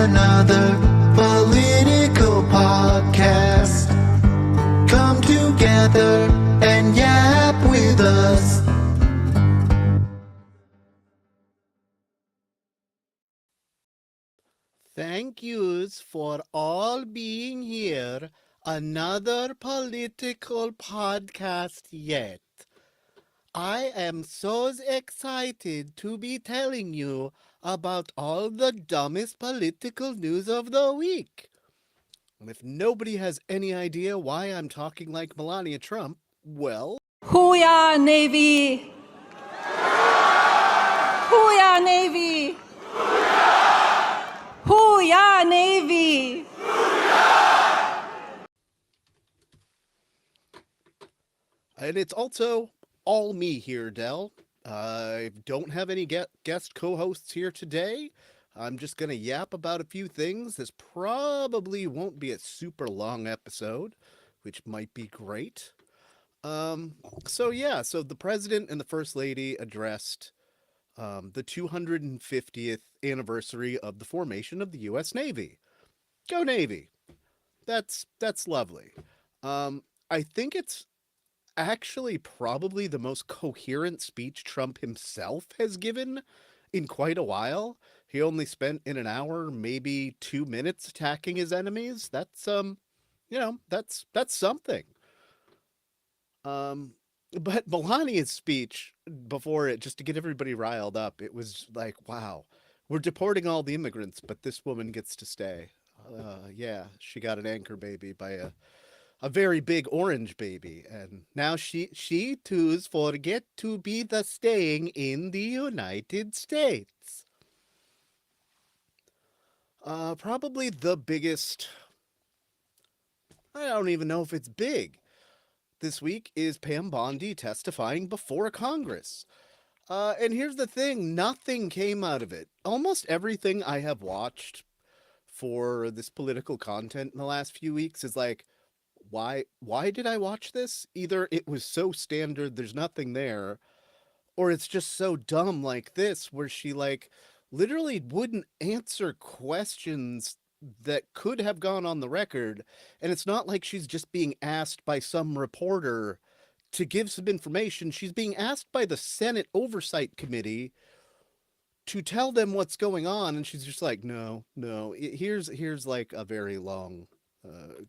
another political podcast. Come together and yap with us. Thank yous for all being here. Another political podcast yet. I am so excited to be telling you about all the dumbest political news of the week. And if nobody has any idea why I'm talking like Melania Trump, well... Hoo-yah, Navy! Hoo-yah, Navy! Hoo-yah, Navy! And it's also all me here, Del. I don't have any guest co-hosts here today. I'm just going to yap about a few things. This probably won't be a super long episode, which might be great. So the president and the first lady addressed the 250th anniversary of the formation of the U.S. Navy. Go Navy! That's lovely. I think it's actually probably the most coherent speech Trump himself has given in quite a while. He only spent in an hour, maybe 2 minutes attacking his enemies. That's that's something. But Melania's speech before it, just to get everybody riled up, it was like, wow, we're deporting all the immigrants, but this woman gets to stay. Yeah, she got an anchor baby by a very big orange baby, and now she too's forget to be the staying in the United States. Probably the biggest, I don't even know if it's big, this week is Pam Bondi testifying before Congress. And here's the thing, nothing came out of it. Almost everything I have watched for this political content in the last few weeks is like, why did I watch this? Either it was so standard, there's nothing there, or it's just so dumb like this, where she like literally wouldn't answer questions that could have gone on the record. And it's not like she's just being asked by some reporter to give some information. She's being asked by the Senate Oversight Committee to tell them what's going on. And she's just like, no, here's like a very long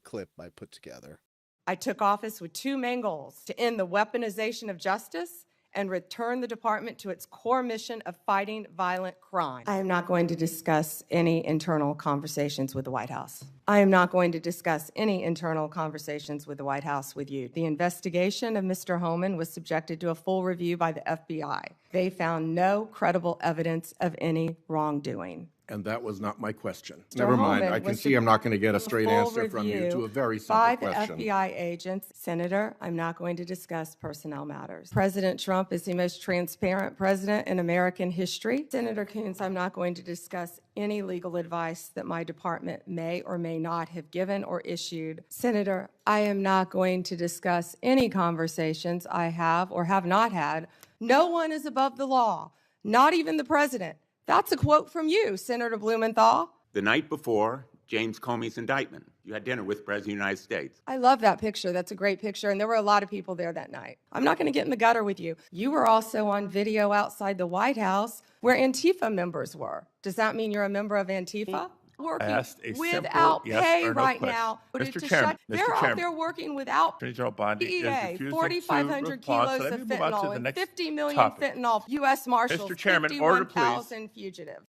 clip I put together. I took office with two main goals: to end the weaponization of justice and return the department to its core mission of fighting violent crime. I am not going to discuss any internal conversations with the White House. I am not going to discuss any internal conversations with the White House with you. The investigation of Mr. Homan was subjected to a full review by the FBI. They found no credible evidence of any wrongdoing. And that was not my question. Mr. Never mind. Holman I can was see I'm not going to get a straight full answer from you review to a very by simple the question. FBI agents. Senator, I'm not going to discuss personnel matters. President Trump is the most transparent president in American history. Senator Coons, I'm not going to discuss any legal advice that my department may or may not have given or issued. Senator, I am not going to discuss any conversations I have or have not had. No one is above the law, not even the president. That's a quote from you, Senator Blumenthal. The night before James Comey's indictment, you had dinner with the President of the United States. I love that picture. That's a great picture. And there were a lot of people there that night. I'm not going to get in the gutter with you. You were also on video outside the White House where Antifa members were. Does that mean you're a member of Antifa? Working without pay right now. Mr. Chairman, They're out there working without Attorney General Bondi is refusing 4,500 to respond, kilos so let of me move on to fentanyl the and next 50 million topic. fentanyl. U.S. Marshals, Mr. Chairman, order, please. 51,000 fugitives.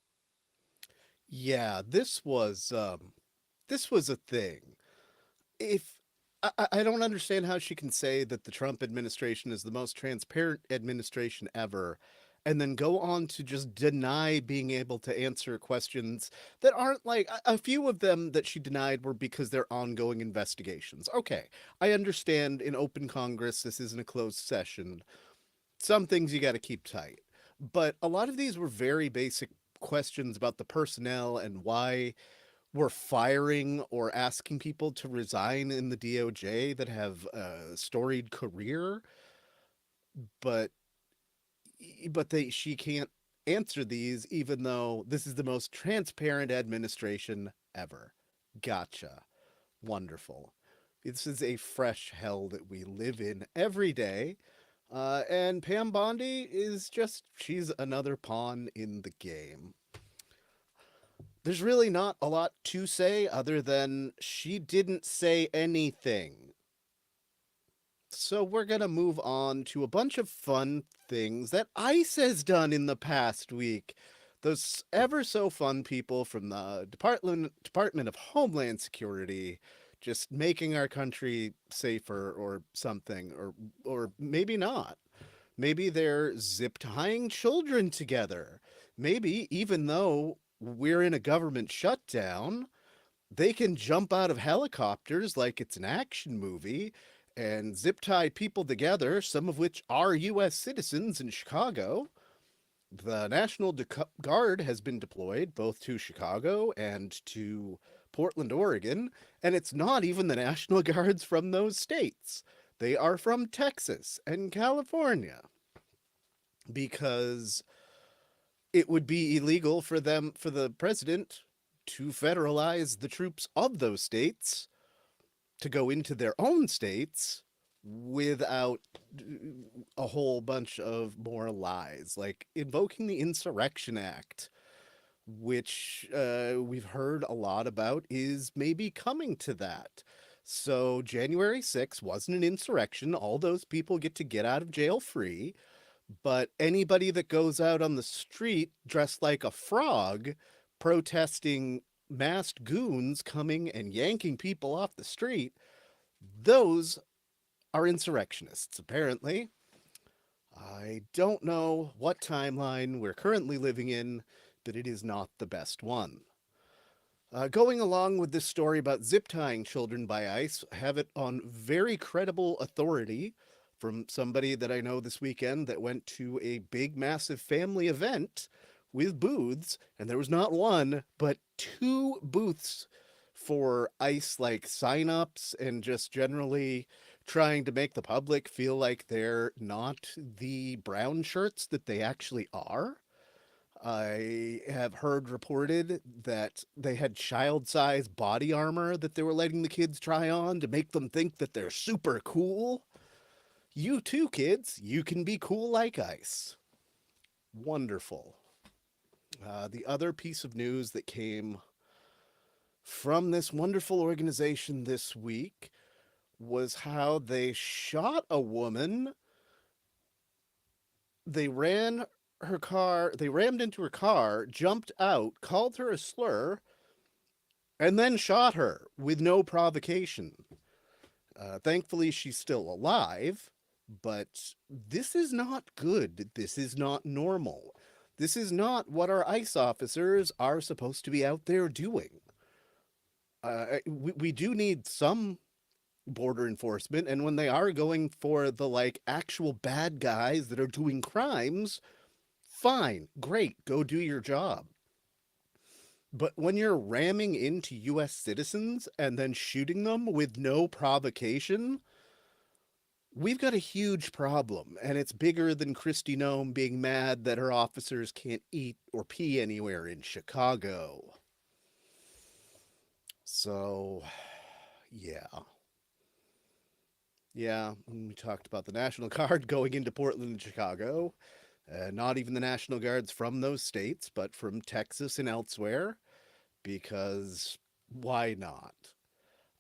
Yeah, this was a thing. If I don't understand how she can say that the Trump administration is the most transparent administration ever, and then go on to just deny being able to answer questions that aren't like a few of them that she denied were because they're ongoing investigations. Okay, I understand in open Congress, this isn't a closed session. Some things you got to keep tight, but a lot of these were very basic questions about the personnel and why we're firing or asking people to resign in the DOJ that have a storied career, but she can't answer these, even though this is the most transparent administration ever. Gotcha. Wonderful. This is a fresh hell that we live in every day. And Pam Bondi is she's another pawn in the game. There's really not a lot to say other than she didn't say anything. So we're going to move on to a bunch of fun things that ICE has done in the past week. Those ever so fun people from the Department of Homeland Security just making our country safer or something, or maybe not. Maybe they're zip tying children together. Maybe even though we're in a government shutdown, they can jump out of helicopters like it's an action movie and zip tie people together, some of which are U.S. citizens in Chicago. The National Guard has been deployed both to Chicago and to Portland, Oregon, and it's not even the National Guards from those states. They are from Texas and California, because it would be illegal for the president to federalize the troops of those states to go into their own states without a whole bunch of more lies, like invoking the Insurrection Act, which we've heard a lot about is maybe coming to that. So January 6th wasn't an insurrection. All those people get out of jail free. But anybody that goes out on the street dressed like a frog protesting masked goons coming and yanking people off the street, those are insurrectionists, apparently. I don't know what timeline we're currently living in, but it is not the best one. Going along with this story about zip tying children by ICE, I have it on very credible authority from somebody that I know this weekend that went to a big, massive family event with booths, and there was not one, but 2 booths for ICE, like signups and just generally trying to make the public feel like they're not the brown shirts that they actually are. I have heard reported that they had child-sized body armor that they were letting the kids try on to make them think that they're super cool. You too, kids. You can be cool like ICE. Wonderful. The other piece of news that came from this wonderful organization this week was how they shot a woman. They rammed into her car, jumped out, called her a slur, and then shot her with no provocation. Thankfully, she's still alive, but this is not good. This is not normal. This is not what our ICE officers are supposed to be out there doing. We do need some border enforcement, and when they are going for the actual bad guys that are doing crimes, fine, great, go do your job. But when you're ramming into U.S. citizens and then shooting them with no provocation, we've got a huge problem, and it's bigger than Kristi Noem being mad that her officers can't eat or pee anywhere in Chicago. So, yeah. Yeah, we talked about the National Guard going into Portland and Chicago. Not even the National Guards from those states, but from Texas and elsewhere, because why not?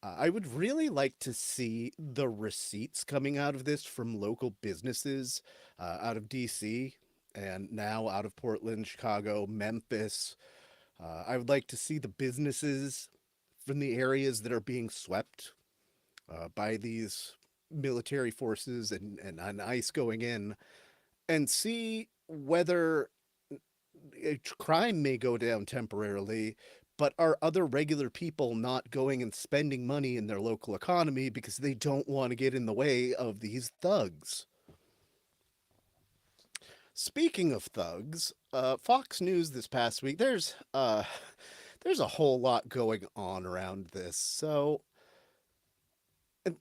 I would really like to see the receipts coming out of this from local businesses out of DC and now out of Portland, Chicago, Memphis. I would like to see the businesses from the areas that are being swept by these military forces and ICE going in, and see whether crime may go down temporarily, but are other regular people not going and spending money in their local economy because they don't want to get in the way of these thugs? Speaking of thugs, Fox News this past week, there's a whole lot going on around this. So,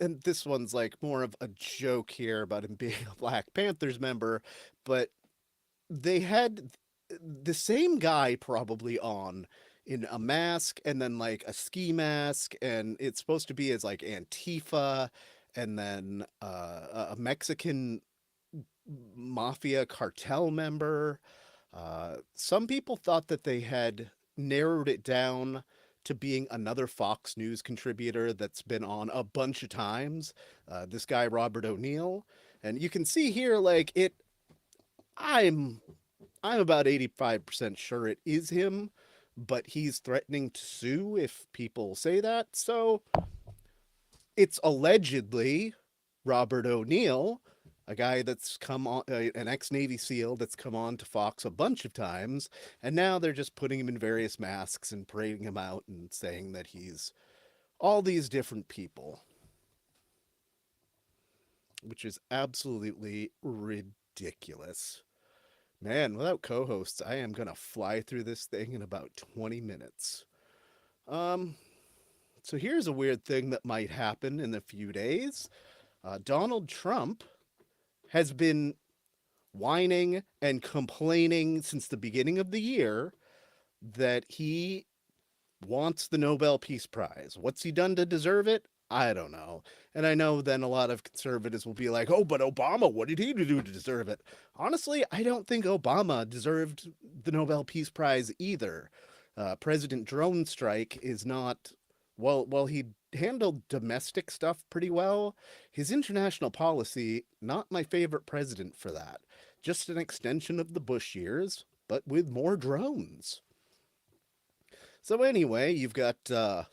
and this one's more of a joke here about him being a Black Panthers member, but they had the same guy probably on in a mask and then like a ski mask, and it's supposed to be as like Antifa, and then a Mexican mafia cartel member. Some people thought that they had narrowed it down to being another Fox News contributor that's been on a bunch of times. This guy Robert O'Neill, and you can see here like it. I'm about 85% sure it is him, but he's threatening to sue if people say that. So it's allegedly Robert O'Neill, a guy that's come on, an ex-Navy SEAL that's come on to Fox a bunch of times, and now they're just putting him in various masks and parading him out and saying that he's all these different people, which is absolutely ridiculous. Man, without co-hosts, I am gonna fly through this thing in about 20 minutes. So here's a weird thing that might happen in a few days. Donald Trump has been whining and complaining since the beginning of the year that he wants the Nobel Peace Prize. What's he done to deserve it? I don't know. And I know then a lot of conservatives will be like, oh, but Obama, what did he do to deserve it? Honestly, I don't think Obama deserved the Nobel Peace Prize either. President Drone Strike is not, well, he handled domestic stuff pretty well. His international policy, not my favorite president for that. Just an extension of the Bush years, but with more drones. So anyway, you've got the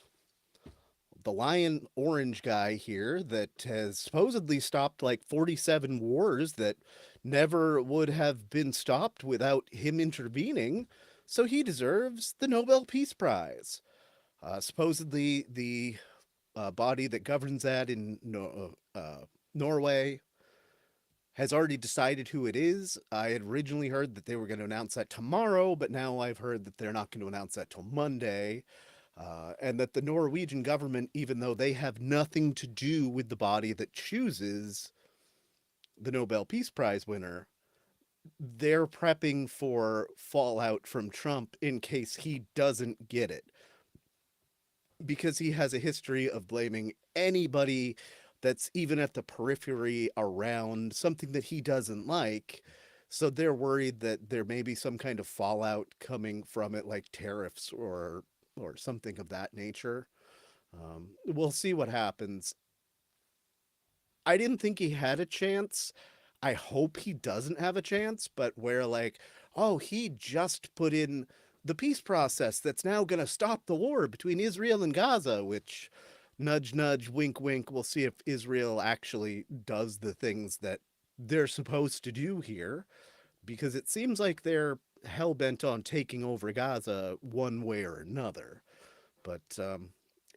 Lion Orange guy here that has supposedly stopped like 47 wars that never would have been stopped without him intervening. So he deserves the Nobel Peace Prize. Supposedly the body that governs that in Norway has already decided who it is. I had originally heard that they were going to announce that tomorrow, but now I've heard that they're not going to announce that till Monday. And that the Norwegian government, even though they have nothing to do with the body that chooses the Nobel Peace Prize winner, they're prepping for fallout from Trump in case he doesn't get it. Because he has a history of blaming anybody that's even at the periphery around something that he doesn't like. So they're worried that there may be some kind of fallout coming from it, like tariffs or something of that nature. We'll see what happens. I didn't think he had a chance. I hope he doesn't have a chance, but where like, oh, he just put in the peace process that's now going to stop the war between Israel and Gaza, which nudge, nudge, wink, wink. We'll see if Israel actually does the things that they're supposed to do here, because it seems like they're hell-bent on taking over Gaza one way or another. But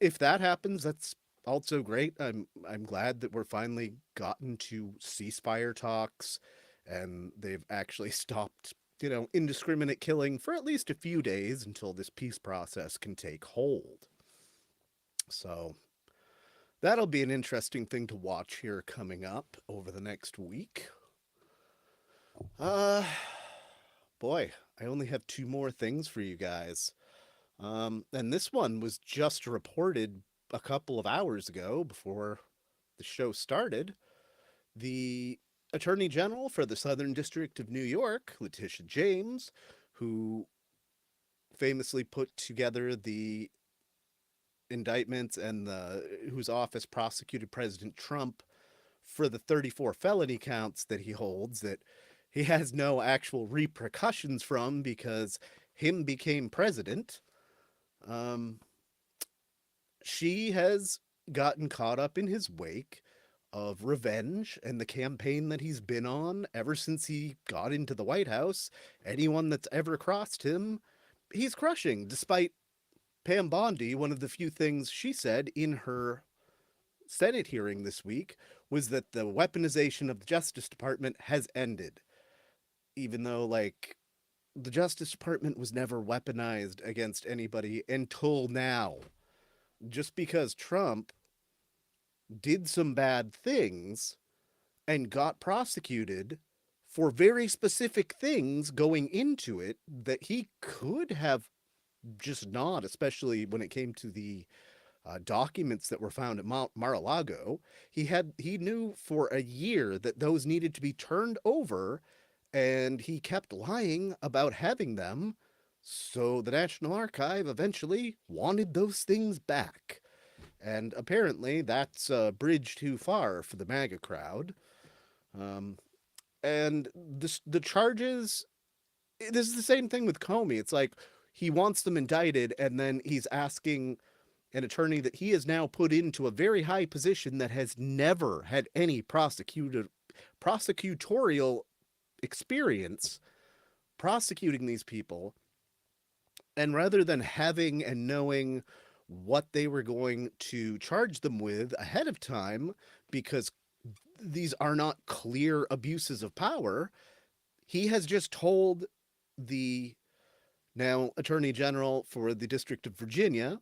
if that happens, that's also great. I'm glad that we're finally gotten to ceasefire talks, and they've actually stopped, indiscriminate killing for at least a few days until this peace process can take hold. So that'll be an interesting thing to watch here coming up over the next week. Boy, I only have 2 more things for you guys. And this one was just reported a couple of hours ago before the show started. The Attorney General for the Southern District of New York, Letitia James, who famously put together the indictments and whose office prosecuted President Trump for the 34 felony counts that he holds that he has no actual repercussions from because him became president. She has gotten caught up in his wake of revenge and the campaign that he's been on ever since he got into the White House. Anyone that's ever crossed him, he's crushing, despite Pam Bondi. One of the few things she said in her Senate hearing this week was that the weaponization of the Justice Department has ended. Even though, like, the Justice Department was never weaponized against anybody until now. Just because Trump did some bad things and got prosecuted for very specific things going into it that he could have just not, especially when it came to the documents that were found at Mar-a-Lago. He knew for a year that those needed to be turned over, and he kept lying about having them. So the National Archive eventually wanted those things back. And apparently that's a bridge too far for the MAGA crowd. And the charges, this is the same thing with Comey. It's like he wants them indicted, and then he's asking an attorney that he has now put into a very high position that has never had any prosecutorial experience prosecuting these people. And rather than having and knowing what they were going to charge them with ahead of time, because these are not clear abuses of power, he has just told the now Attorney General for the District of Virginia,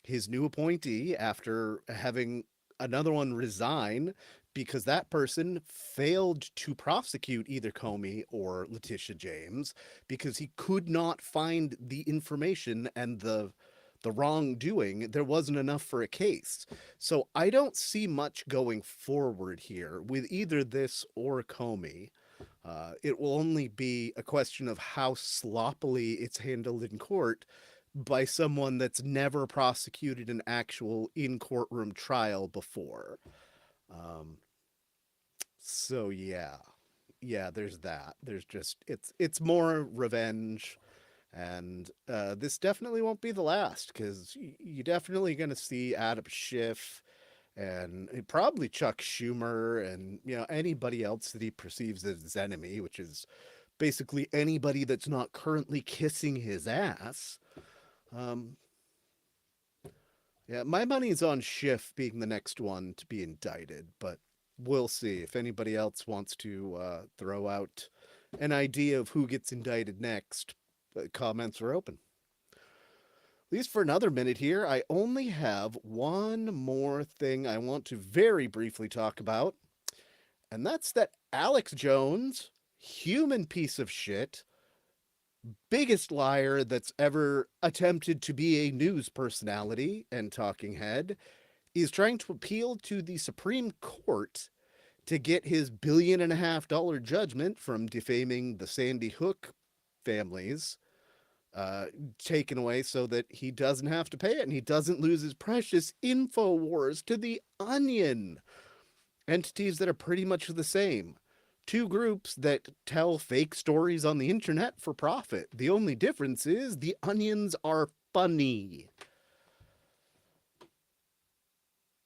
his new appointee, after having another one resign because that person failed to prosecute either Comey or Letitia James because he could not find the information and the wrongdoing. There wasn't enough for a case. So I don't see much going forward here with either this or Comey. It will only be a question of how sloppily it's handled in court by someone that's never prosecuted an actual in-courtroom trial before. So yeah, there's that. There's just, it's more revenge, and this definitely won't be the last, because you're definitely going to see Adam Schiff and probably Chuck Schumer and, you know, anybody else that he perceives as his enemy, which is basically anybody that's not currently kissing his ass. Yeah, my money's on Schiff being the next one to be indicted, but we'll see. If anybody else wants to throw out an idea of who gets indicted next, comments are open. At least for another minute here, I only have one more thing I want to very briefly talk about, and that's that Alex Jones, human piece of shit, biggest liar that's ever attempted to be a news personality and talking head, is trying to appeal to the Supreme Court to get his $1.5 billion judgment from defaming the Sandy Hook families taken away so that he doesn't have to pay it and he doesn't lose his precious InfoWars to The Onion. Entities that are pretty much the same. Two groups that tell fake stories on the internet for profit. The only difference is The Onions are funny.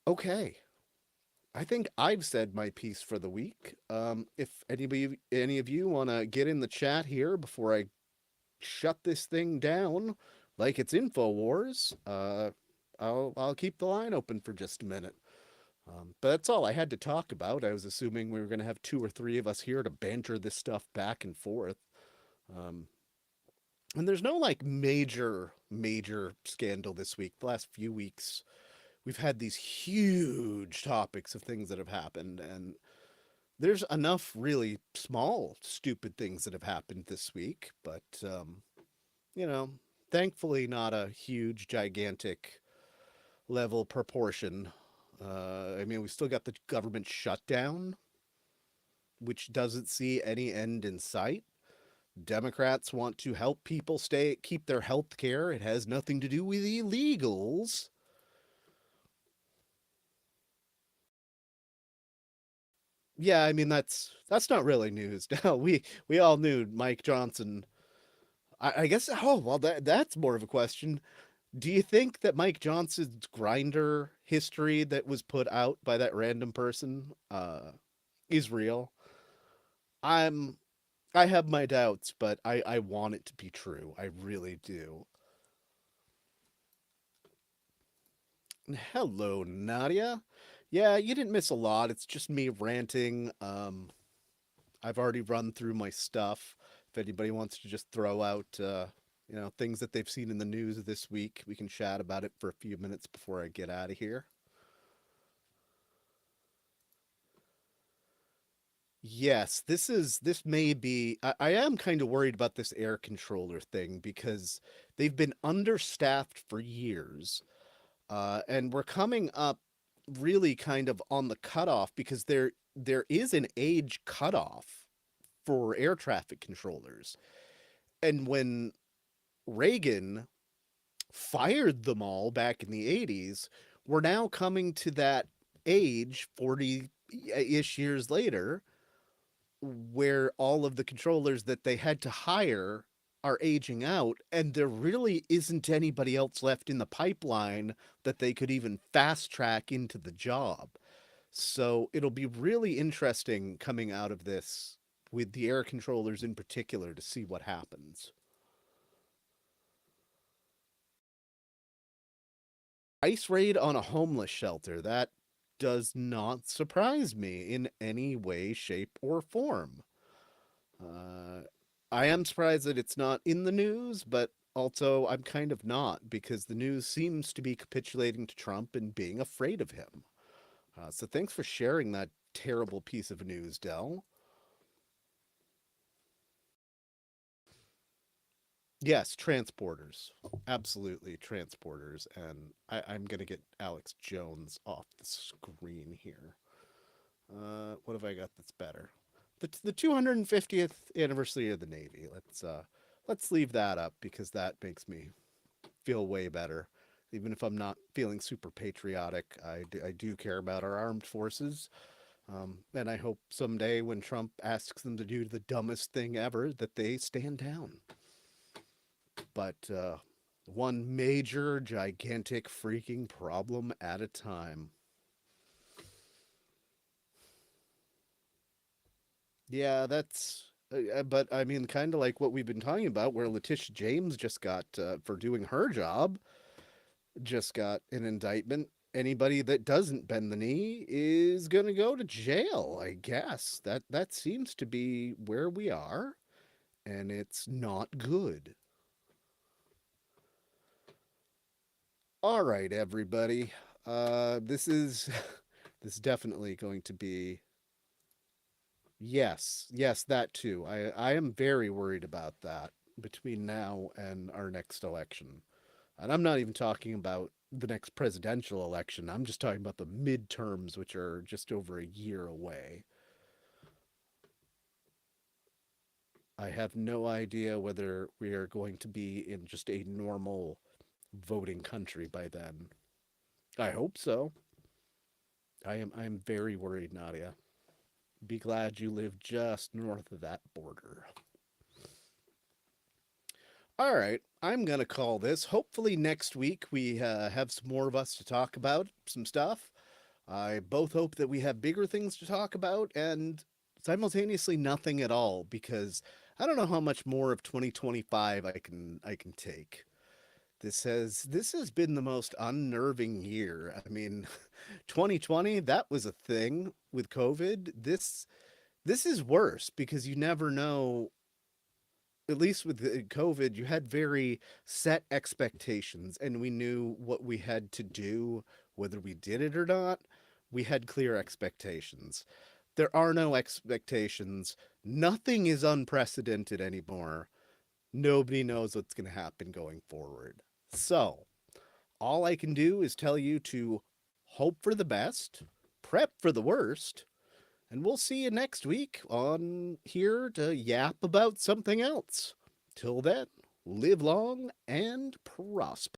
Okay. I think I've said my piece for the week. If any of you want to get in the chat here before I shut this thing down like it's InfoWars, I'll keep the line open for just a minute. But that's all I had to talk about. I was assuming we were going to have 2 or 3 of us here to banter this stuff back and forth. And there's no like major scandal this week. The last few weeks, we've had these huge topics of things that have happened, and there's enough really small, stupid things that have happened this week, but, you know, thankfully not a huge, gigantic level proportion. I mean, we still got the government shutdown, which doesn't see any end in sight. Democrats want to help people keep their health care. It has nothing to do with illegals. Yeah, I mean, that's not really news. No, we all knew Mike Johnson. I guess, oh, well, that's more of a question. Do you think that Mike Johnson's Grindr history that was put out by that random person is real? I have my doubts, but I want it to be true. I really do. Hello, Nadia. Yeah, you didn't miss a lot. It's just me ranting. I've already run through my stuff. If anybody wants to just throw out, you know, things that they've seen in the news this week, we can chat about it for a few minutes before I get out of here. Yes, this may be. I am kind of worried about this air controller thing because they've been understaffed for years, and we're coming up really kind of on the cutoff because there is an age cutoff for air traffic controllers, and when Reagan fired them all back in the 80s, we're now coming to that age 40-ish years later where all of the controllers that they had to hire are aging out, and there really isn't anybody else left in the pipeline that they could even fast track into the job. So it'll be really interesting coming out of this with the air controllers in particular to see what happens. Ice raid on a homeless shelter. That does not surprise me in any way, shape, or form. I am surprised that it's not in the news, but also I'm kind of not because the news seems to be capitulating to Trump and being afraid of him. So thanks for sharing that terrible piece of news, Dell. Yes, transporters. Absolutely, transporters. And I'm going to get Alex Jones off the screen here. What have I got that's better? The 250th anniversary of the Navy. Let's leave that up because that makes me feel way better. Even if I'm not feeling super patriotic, I do care about our armed forces. And I hope someday when Trump asks them to do the dumbest thing ever, that they stand down. But one major, gigantic, freaking problem at a time. Yeah, that's. But I mean, kind of like what we've been talking about, where Letitia James just got, for doing her job, just got an indictment. Anybody that doesn't bend the knee is going to go to jail, I guess. That seems to be where we are, and it's not good. All right, everybody. This is this is definitely going to be. Yes, that too. I am very worried about that between now and our next election. And I'm not even talking about the next presidential election. I'm just talking about the midterms, which are just over a year away. I have no idea whether we are going to be in just a normal voting country by then. I hope so. I'm very worried, Nadia. Be glad you live just north of that border. All right, I'm going to call this. Hopefully next week we have some more of us to talk about some stuff. I both hope that we have bigger things to talk about and simultaneously nothing at all because I don't know how much more of 2025 I can take. This has been the most unnerving year. I mean, 2020, that was a thing with COVID. This is worse because you never know. At least with COVID, you had very set expectations and we knew what we had to do, whether we did it or not. We had clear expectations. There are no expectations. Nothing is unprecedented anymore. Nobody knows what's going to happen going forward. So, all I can do is tell you to hope for the best, prep for the worst, and we'll see you next week on here to yap about something else. Till then, live long and prosper.